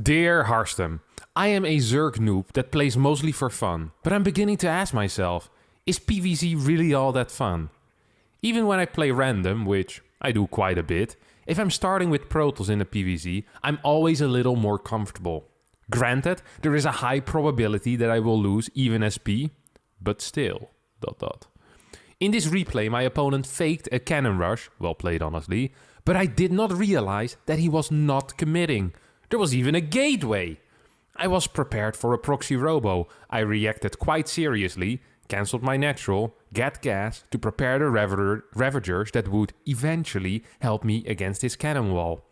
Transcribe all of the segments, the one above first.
Dear Harstem, I am a Zerg noob that plays mostly for fun, but I'm beginning to ask myself, is PvZ really all that fun? Even when I play random, which I do quite a bit, if I'm starting with Protoss in a PvZ, I'm always a little more comfortable. Granted, there is a high probability that I will lose even SP, but still, ... In this replay, my opponent faked a cannon rush, well played honestly, but I did not realize that he was not committing. There was even a gateway. I was prepared for a proxy robo. I reacted quite seriously, cancelled my natural, get gas to prepare the Ravagers that would eventually help me against his cannon wall.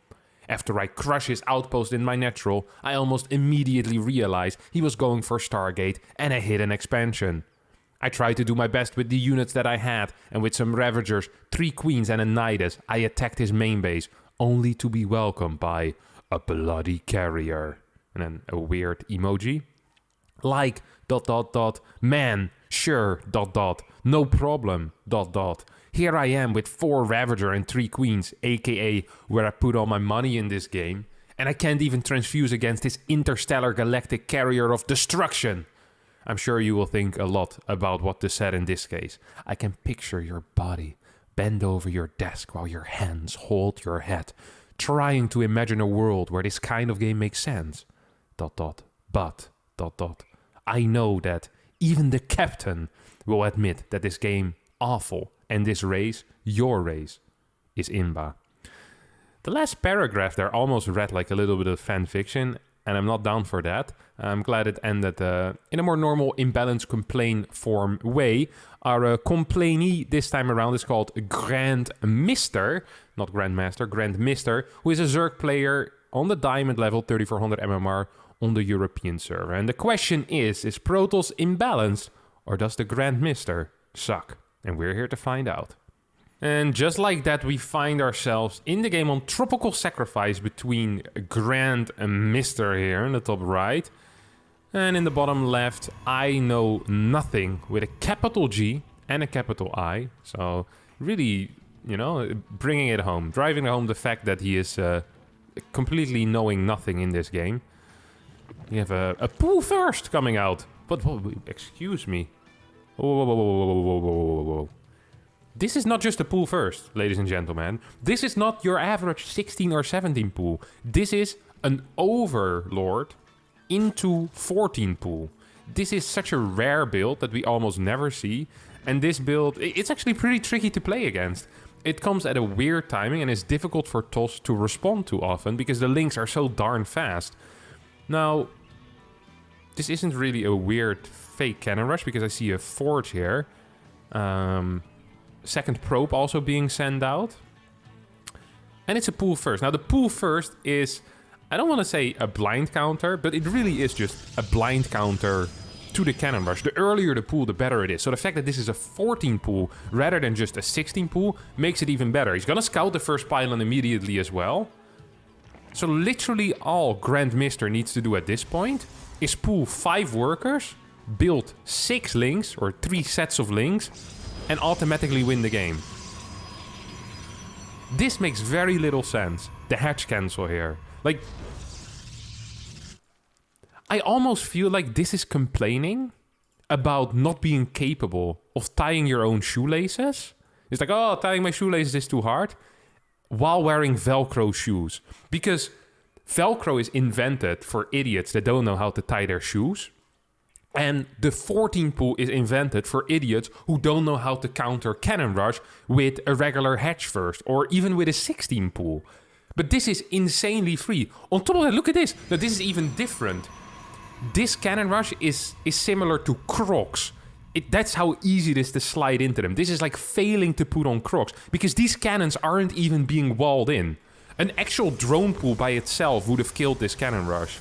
After I crush his outpost in my natural, I almost immediately realized he was going for Stargate and I hit an expansion. I tried to do my best with the units that I had, and with some Ravagers, 3 Queens and a Nidus, I attacked his main base, only to be welcomed by a bloody carrier. And then a weird emoji. Like, ... man, sure, ... no problem, ... Here I am with 4 Ravager and 3 Queens, aka where I put all my money in this game, and I can't even transfuse against this interstellar galactic carrier of destruction. I'm sure you will think a lot about what to say in this case. I can picture your body bend over your desk while your hands hold your head, trying to imagine a world where this kind of game makes sense. ... But ... I know that even the captain will admit that this game awful, and this race, your race, is IMBA. The last paragraph there almost read like a little bit of fan fiction, and I'm not down for that. I'm glad it ended in a more normal imbalance complain form way. Our complainee this time around is called Grand Mister, not Grandmaster, Grand Mister, who is a Zerg player on the Diamond level 3400 MMR on the European server. And the question is Protoss imbalanced, or does the Grand Mister suck? And we're here to find out. And just like that, we find ourselves in the game on Tropical Sacrifice between Grand Mister here in the top right. And in the bottom left, I know nothing with a capital G and a capital I. So really, you know, bringing it home. Driving home the fact that he is completely knowing nothing in this game. You have a pool first coming out. But, excuse me. Whoa. This is not just a pool first, ladies and gentlemen. This is not your average 16 or 17 pool. This is an Overlord into 14 pool. This is such a rare build that we almost never see. And this build, it's actually pretty tricky to play against. It comes at a weird timing and is difficult for TOS to respond to often because the links are so darn fast. Now, this isn't really a weird fake cannon rush because I see a forge here. Second probe also being sent out. And it's a pool first. Now the pool first is, I don't want to say a blind counter, but it really is just a blind counter to the cannon rush. The earlier the pool, the better it is. So the fact that this is a 14 pool rather than just a 16 pool makes it even better. He's gonna scout the first pylon immediately as well. So literally all Grand Mister needs to do at this point is pool 5 workers, build 6 links or 3 sets of links, and automatically win the game. This makes very little sense. The hatch cancel here. Like, I almost feel like this is complaining about not being capable of tying your own shoelaces. It's like, oh, tying my shoelaces is too hard. While wearing Velcro shoes. Because Velcro is invented for idiots that don't know how to tie their shoes. And the 14 pool is invented for idiots who don't know how to counter cannon rush with a regular hatch first, or even with a 16 pool. But this is insanely free. On top of that, look at this. Now this is even different. This cannon rush is similar to Crocs. That's how easy it is to slide into them. This is like failing to put on Crocs, because these cannons aren't even being walled in. An actual drone pool by itself would have killed this cannon rush.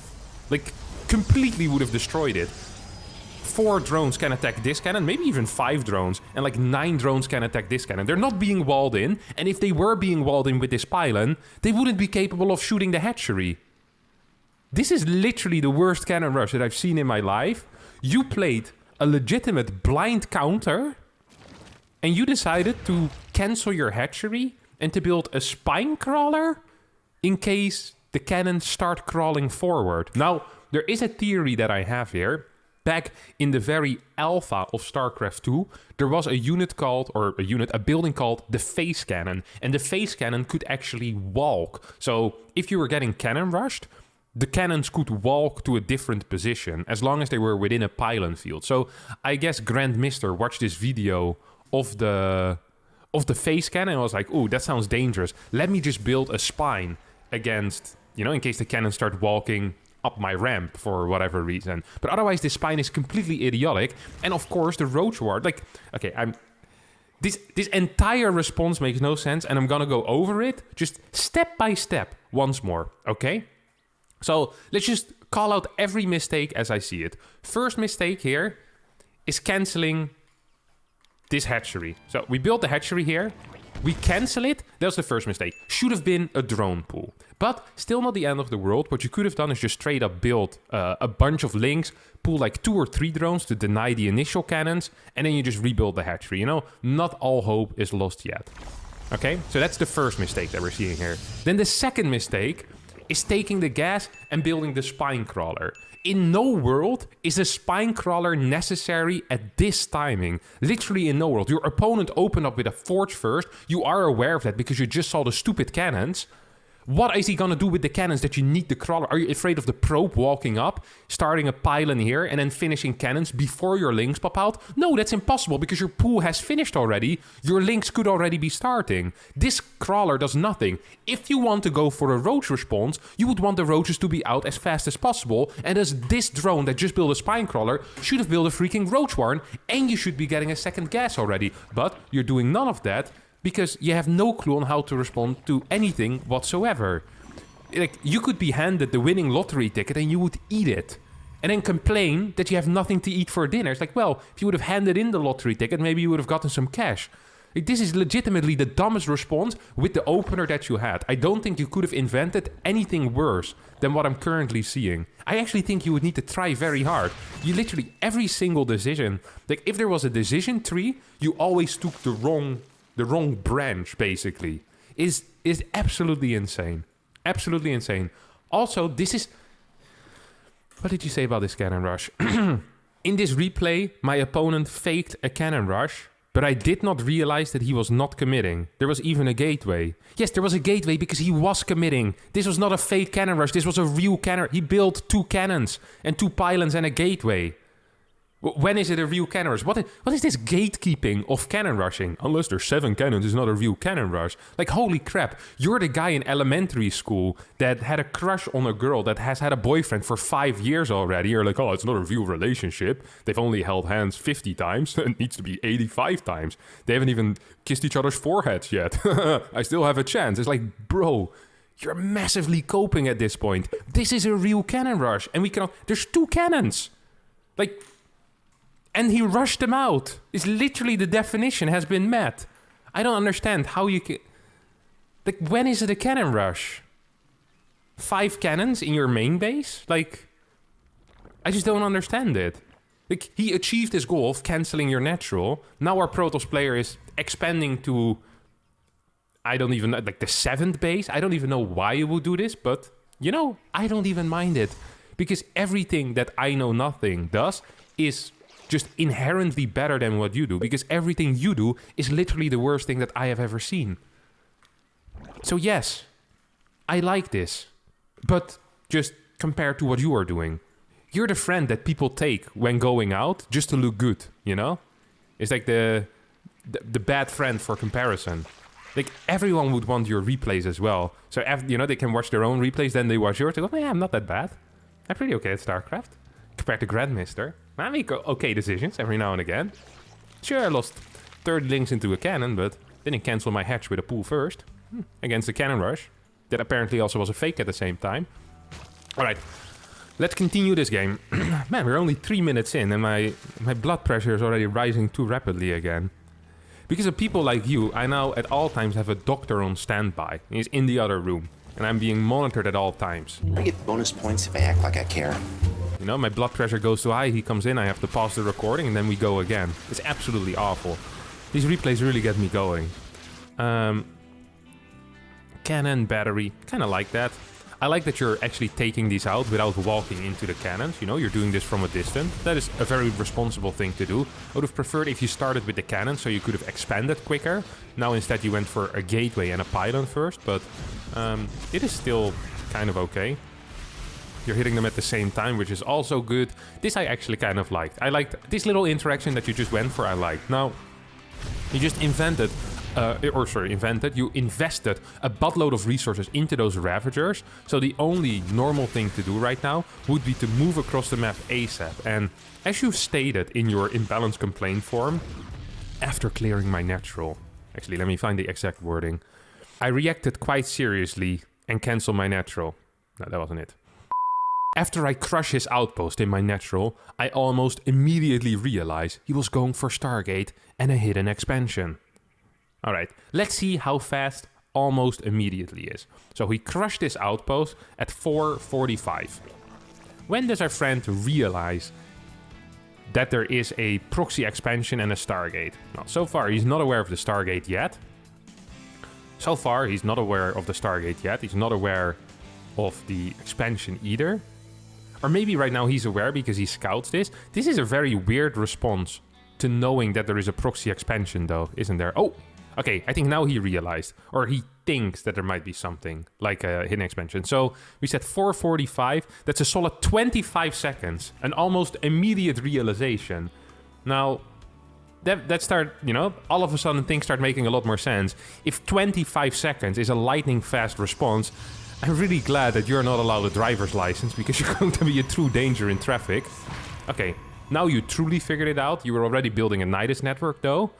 Like, completely would have destroyed it. 4 drones can attack this cannon, maybe even 5 drones, and like 9 drones can attack this cannon. They're not being walled in, and if they were being walled in with this pylon, they wouldn't be capable of shooting the hatchery. This is literally the worst cannon rush that I've seen in my life. You played a legitimate blind counter, and you decided to cancel your hatchery and to build a spine crawler in case the cannons start crawling forward. Now, there is a theory that I have here. Back in the very alpha of StarCraft 2, there was a unit called, a building called the Phase Cannon. And the Phase Cannon could actually walk. So if you were getting cannon rushed, the cannons could walk to a different position as long as they were within a pylon field. So I guess Grand Mister watched this video of the Phase Cannon and was like, ooh, that sounds dangerous. Let me just build a spine against, in case the cannons start walking up my ramp for whatever reason. But otherwise, this spine is completely idiotic. And of course, the Roach Ward, this entire response makes no sense, and I'm gonna go over it just step by step once more, okay? So let's just call out every mistake as I see it. First mistake here is canceling this hatchery. So we built the hatchery here. We cancel it. That was the first mistake. Should have been a drone pool. But still not the end of the world. What you could have done is just straight up build a bunch of links, pull like 2 or 3 drones to deny the initial cannons, and then you just rebuild the hatchery. Not all hope is lost yet. Okay, so that's the first mistake that we're seeing here. Then the second mistake is taking the gas and building the spine crawler. In no world is a spine crawler necessary at this timing. Literally in no world. Your opponent opened up with a forge first. You are aware of that because you just saw the stupid cannons. What is he gonna do with the cannons that you need the crawler? Are you afraid of the probe walking up, starting a pylon here, and then finishing cannons before your links pop out? No, that's impossible because your pool has finished already. Your links could already be starting. This crawler does nothing. If you want to go for a roach response, you would want the roaches to be out as fast as possible, and thus this drone that just built a spine crawler should have built a freaking roach warren, and you should be getting a second gas already. But you're doing none of that, because you have no clue on how to respond to anything whatsoever. Like, you could be handed the winning lottery ticket and you would eat it. And then complain that you have nothing to eat for dinner. It's like, well, if you would have handed in the lottery ticket, maybe you would have gotten some cash. Like, this is legitimately the dumbest response with the opener that you had. I don't think you could have invented anything worse than what I'm currently seeing. I actually think you would need to try very hard. You literally, every single decision, like if there was a decision tree, you always took the wrong branch, basically, is absolutely insane. Absolutely insane. Also, this is... What did you say about this cannon rush? In this replay, my opponent faked a cannon rush, but I did not realize that he was not committing. There was even a gateway. Yes, there was a gateway because he was committing. This was not a fake cannon rush. This was a real cannon. He built 2 cannons and 2 pylons and a gateway. When is it a real cannon rush? What is this gatekeeping of cannon rushing? Unless there's 7 cannons, it's not a real cannon rush. Like, holy crap. You're the guy in elementary school that had a crush on a girl that has had a boyfriend for 5 years already. You're like, oh, it's not a real relationship. They've only held hands 50 times. It needs to be 85 times. They haven't even kissed each other's foreheads yet. I still have a chance. It's like, bro, you're massively coping at this point. This is a real cannon rush. And we cannot... There's 2 cannons. Like... And he rushed them out. It's literally the definition has been met. I don't understand how you can... Like, when is it a cannon rush? 5 cannons in your main base? Like, I just don't understand it. Like, he achieved his goal of canceling your natural. Now our Protoss player is expanding to... I don't even know, like the 7th base? I don't even know why you would do this, but, I don't even mind it. Because everything that I Know Nothing does is... just inherently better than what you do, because everything you do is literally the worst thing that I have ever seen. So yes, I like this, but just compared to what you are doing, you're the friend that people take when going out just to look good, It's like the bad friend for comparison. Like, everyone would want your replays as well. So, they can watch their own replays, then they watch yours. They go, yeah, I'm not that bad. I'm pretty okay at StarCraft. Compared to Grandmaster. I make okay decisions every now and again. Sure, I lost 30 links into a cannon, but didn't cancel my hatch with a pool first. Against the cannon rush. That apparently also was a fake at the same time. Alright, let's continue this game. Man, we're only 3 minutes in and my blood pressure is already rising too rapidly again. Because of people like you, I now at all times have a doctor on standby. He's in the other room. And I'm being monitored at all times. I get bonus points if I act like I care. My blood pressure goes too high, he comes in, I have to pause the recording, and then we go again. It's absolutely awful. These replays really get me going. Cannon, battery, kind of like that. I like that you're actually taking these out without walking into the cannons. You know, you're doing this from a distance. That is a very responsible thing to do. I would have preferred if you started with the cannon so you could have expanded quicker. Now instead you went for a gateway and a pylon first, but it is still kind of okay. You're hitting them at the same time, which is also good. This I actually kind of liked. I liked this little interaction that you just went for, I liked. Now, you just you invested a buttload of resources into those Ravagers. So the only normal thing to do right now would be to move across the map ASAP. And as you stated in your imbalance complaint form, after clearing my natural, actually let me find the exact wording, I reacted quite seriously and canceled my natural. No, that wasn't it. After I crush his outpost in my natural, I almost immediately realized he was going for Stargate and a hidden expansion. Alright, let's see how fast almost immediately is. So he crushed his outpost at 4:45. When does our friend realize that there is a proxy expansion and a Stargate? Well, so far he's not aware of the Stargate yet. He's not aware of the expansion either. Or maybe right now he's aware because he scouts this. This is a very weird response to knowing that there is a proxy expansion though, isn't there? Oh! Okay, I think now he realized, or he thinks that there might be something like a hidden expansion. So we said 4:45. That's a solid 25 seconds, an almost immediate realization. Now, that start, you know, all of a sudden things start making a lot more sense. If 25 seconds is a lightning fast response, I'm really glad that you're not allowed a driver's license because you're going to be a true danger in traffic. Okay, now you truly figured it out. You were already building a Nidus network though.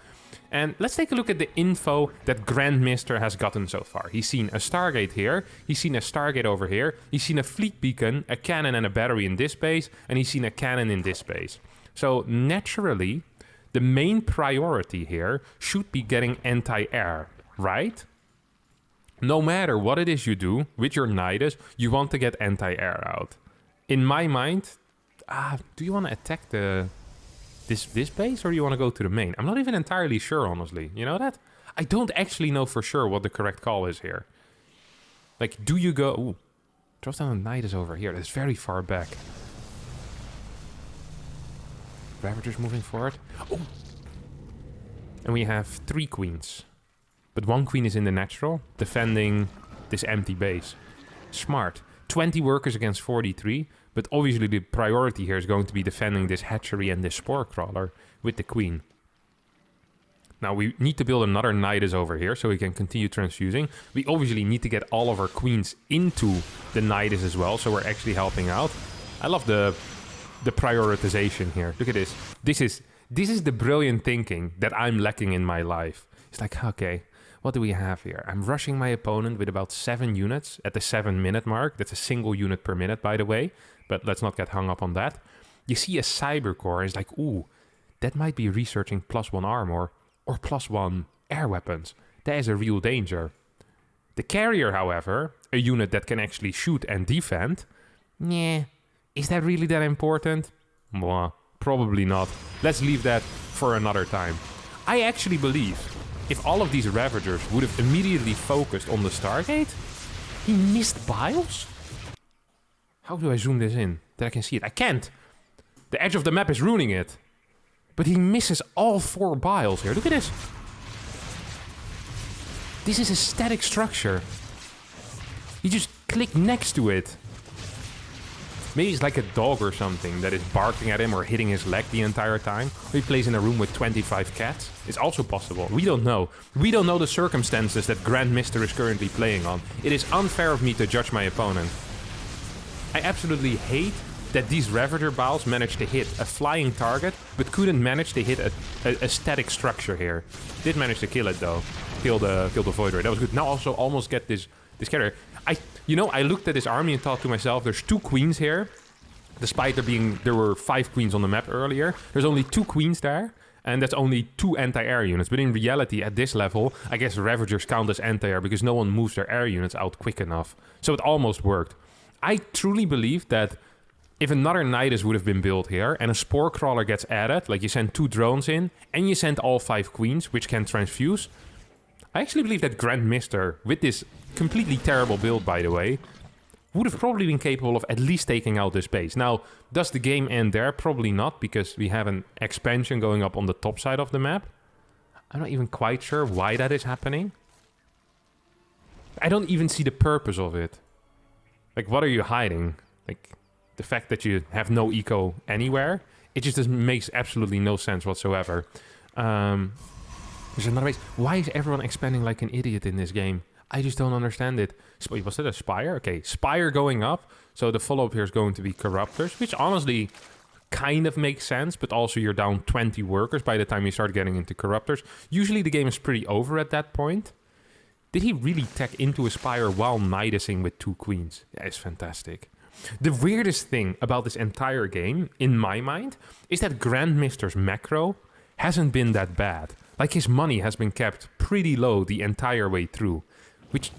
And let's take a look at the info that Grand Mister has gotten so far. He's seen a Stargate here, he's seen a Stargate over here, he's seen a fleet beacon, a cannon and a battery in this base, and he's seen a cannon in this base. So naturally, the main priority here should be getting anti-air, right? No matter what it is you do with your Nidus, you want to get anti-air out. In my mind, do you want to attack this base, or do you want to go to the main? I'm not even entirely sure, honestly. You know that? I don't actually know for sure what the correct call is here. Like, do you go... Ooh, drop down a Nidus over here. That's very far back. Ravagers moving forward. Oh! And we have 3 queens. But 1 queen is in the natural, defending this empty base. Smart. 20 workers against 43. But obviously the priority here is going to be defending this hatchery and this spore crawler with the queen. Now we need to build another Nidus over here so we can continue transfusing. We obviously need to get all of our queens into the Nidus as well, so we're actually helping out. I love the prioritization here. Look at this. This is the brilliant thinking that I'm lacking in my life. It's like, okay, what do we have here? I'm rushing my opponent with about 7 units at the 7-minute mark. That's a single unit per minute, by the way. But let's not get hung up on that. You see a cybercore, it's like, ooh, that might be researching +1 armor or +1 air weapons. That is a real danger. The carrier, however, a unit that can actually shoot and defend, yeah, is that really that important? Well, probably not. Let's leave that for another time. I actually believe if all of these Ravagers would have immediately focused on the Stargate, he missed Biles? How do I zoom this in that I can see it? I can't. The edge of the map is ruining it. But he misses all 4 Biles here. Look at this. This is a static structure. You just click next to it. Maybe it's like a dog or something that is barking at him or hitting his leg the entire time. Or he plays in a room with 25 cats. It's also possible. We don't know. We don't know the circumstances that Grand Mister is currently playing on. It is unfair of me to judge my opponent. I absolutely hate that these Ravager Biles managed to hit a flying target, but couldn't manage to hit a static structure here. Did manage to kill it though. Kill the Void Ray. That was good. Now also almost get this carrier. I looked at this army and thought to myself, there's 2 queens here. Despite there were 5 queens on the map earlier. There's only 2 queens there. And that's only 2 anti-air units. But in reality, at this level, I guess Ravagers count as anti-air because no one moves their air units out quick enough. So it almost worked. I truly believe that if another Nidus would have been built here and a spore crawler gets added, like you send 2 drones in and you send all 5 queens, which can transfuse, I actually believe that Grand Mister, with this completely terrible build, by the way, would have probably been capable of at least taking out this base. Now, does the game end there? Probably not, because we have an expansion going up on the top side of the map. I'm not even quite sure why that is happening. I don't even see the purpose of it. Like, what are you hiding? Like, the fact that you have no eco anywhere, it just makes absolutely no sense whatsoever. There's another base. Why is everyone expanding like an idiot in this game? I just don't understand it. Was it a Spire? Okay, Spire going up. So the follow-up here is going to be Corruptors, which honestly kind of makes sense, but also you're down 20 workers by the time you start getting into Corruptors. Usually the game is pretty over at that point. Did he really tech into a Spire while nidusing with 2 queens? That is fantastic. The weirdest thing about this entire game, in my mind, is that Grandmister's macro hasn't been that bad. Like, his money has been kept pretty low the entire way through, which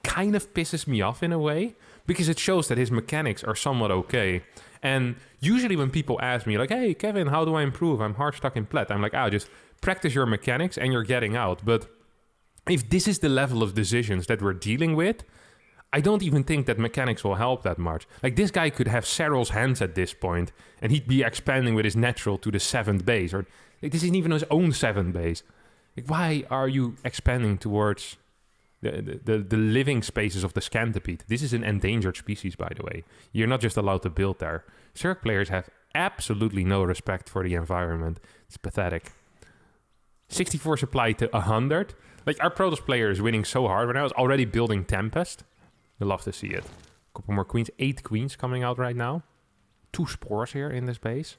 kind of pisses me off in a way, because it shows that his mechanics are somewhat okay. And usually when people ask me, like, hey, Kevin, how do I improve? I'm hard stuck in plat. I'm like, just practice your mechanics and you're getting out. But if this is the level of decisions that we're dealing with, I don't even think that mechanics will help that much. Like, this guy could have Serral's hands at this point, and he'd be expanding with his natural to the 7th base. Or like, this isn't even his own 7th base. Like, why are you expanding towards the living spaces of the Scantipede? This is an endangered species, by the way. You're not just allowed to build there. Zerg players have absolutely no respect for the environment. It's pathetic. 64 supply to 100. Like, our Protoss player is winning so hard right now. I was already building Tempest. You'll love to see it. A couple more queens. 8 queens coming out right now. 2 spores here in this base.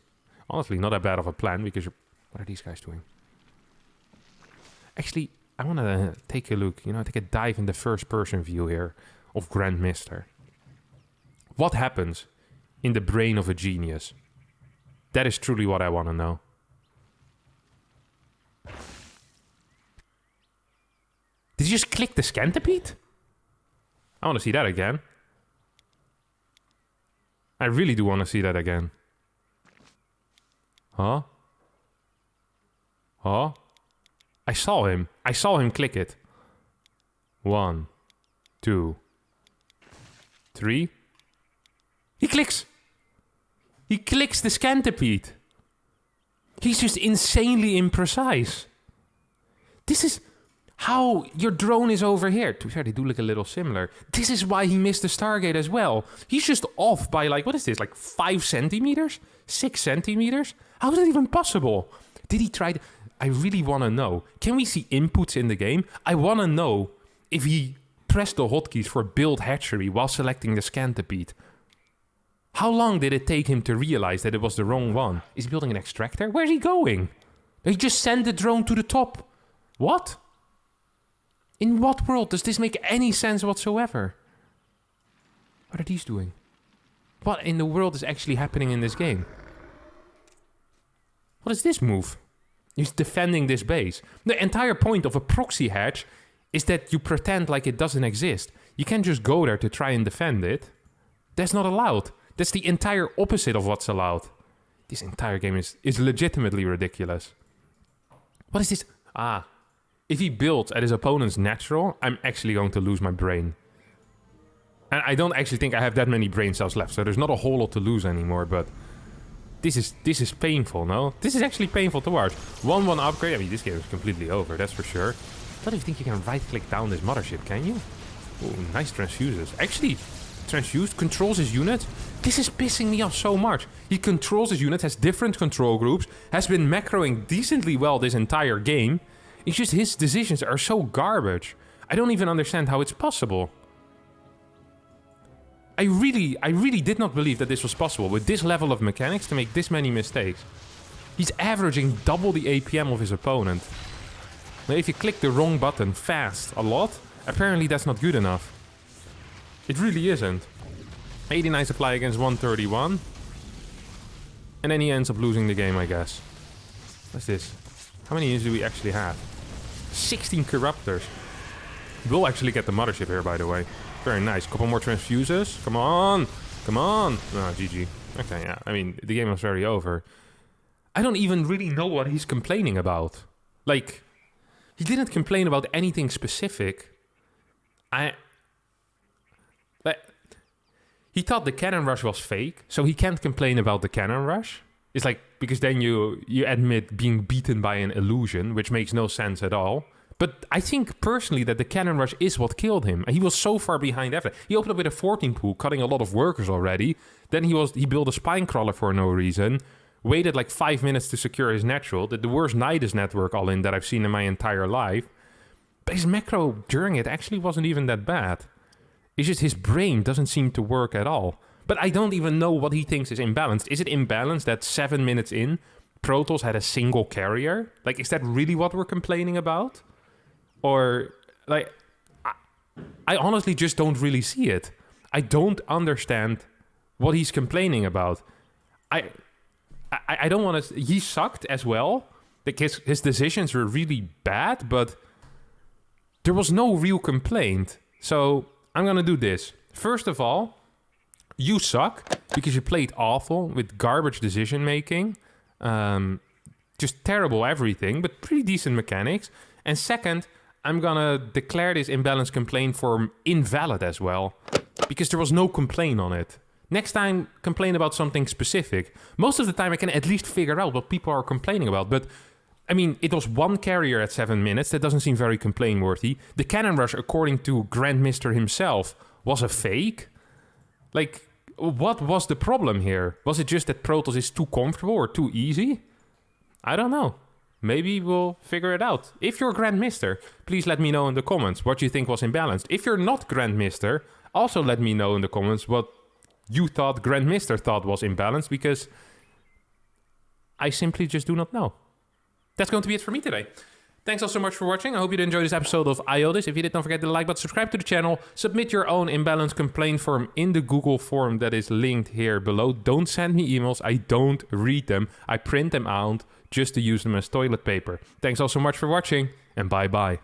Honestly, not that bad of a plan, because what are these guys doing? Actually, I want to take a look, take a dive in the first-person view here of Grand Mister. What happens in the brain of a genius? That is truly what I want to know. Did you just click the Scantipede? I want to see that again. I really do want to see that again. Huh? Huh? I saw him. I saw him click it. 1, 2, 3. He clicks. He clicks the Scantipede. He's just insanely imprecise. This is how your drone is over here. To be fair, they do look a little similar. This is why he missed the Stargate as well. He's just off by, like, what is this? Like 5 centimeters? 6 centimeters? How is that even possible? Did he try to... I really want to know. Can we see inputs in the game? I want to know if he pressed the hotkeys for build hatchery while selecting the Scantipede. How long did it take him to realize that it was the wrong one? Is he building an extractor? Where's he going? He just sent the drone to the top. What? In what world does this make any sense whatsoever? What are these doing? What in the world is actually happening in this game? What is this move? He's defending this base. The entire point of a proxy hatch is that you pretend like it doesn't exist. You can't just go there to try and defend it. That's not allowed. That's the entire opposite of what's allowed. This entire game is legitimately ridiculous. What is this? If he builds at his opponent's natural, I'm actually going to lose my brain. And I don't actually think I have that many brain cells left, so there's not a whole lot to lose anymore, but... This is painful, no? This is actually painful to watch. 1-1 upgrade. I mean, this game is completely over, that's for sure. I don't even think you can right-click down this mothership, can you? Oh, nice transfuses. Actually, transfused, controls his unit. This is pissing me off so much. He controls his unit, has different control groups, has been macroing decently well this entire game. It's just his decisions are so garbage. I don't even understand how it's possible. I really did not believe that this was possible with this level of mechanics to make this many mistakes. He's averaging double the APM of his opponent. Now, if you click the wrong button fast a lot, apparently that's not good enough. It really isn't. 89 supply against 131. And then he ends up losing the game, I guess. What's this? How many units do we actually have? 16 Corruptors. We'll actually get the mothership here, by the way. Very nice. Couple more transfuses. Come on. Come on. Oh, GG. Okay, yeah. I mean, the game was very over. I don't even really know what he's complaining about. Like, he didn't complain about anything specific. he thought the cannon rush was fake, so he can't complain about the cannon rush. It's like, because then you admit being beaten by an illusion, which makes no sense at all. But I think personally that the cannon rush is what killed him. He was so far behind everything. He opened up with a 14 pool, cutting a lot of workers already. Then he built a spine crawler for no reason. Waited like 5 minutes to secure his natural. Did the worst Nidus network all in that I've seen in my entire life. But his macro during it actually wasn't even that bad. It's just his brain doesn't seem to work at all. But I don't even know what he thinks is imbalanced. Is it imbalanced that 7 minutes in, Protoss had a single carrier? Like, is that really what we're complaining about? Or, like, I honestly just don't really see it. I don't understand what he's complaining about. I don't want to... He sucked as well. Like, his decisions were really bad, but there was no real complaint. So, I'm going to do this. First of all, you suck because you played awful with garbage decision-making. Just terrible everything, but pretty decent mechanics. And second, I'm gonna declare this imbalanced complaint form invalid as well, because there was no complaint on it. Next time, complain about something specific. Most of the time I can at least figure out what people are complaining about, but I mean, it was one carrier at 7 minutes. That doesn't seem very complaint-worthy. The cannon rush, according to Grandmister himself, was a fake. Like, what was the problem here? Was it just that Protoss is too comfortable or too easy? I don't know. Maybe we'll figure it out. If you're Grandmister, please let me know in the comments what you think was imbalanced. If you're not Grandmister, also let me know in the comments what you thought Grandmister thought was imbalanced, because I simply just do not know. That's going to be it for me today. Thanks all so much for watching. I hope you did enjoy this episode of IODIS. If you did, don't forget to like button, subscribe to the channel, submit your own imbalanced complaint form in the Google form that is linked here below. Don't send me emails. I don't read them. I print them out just to use them as toilet paper. Thanks all so much for watching, and bye-bye.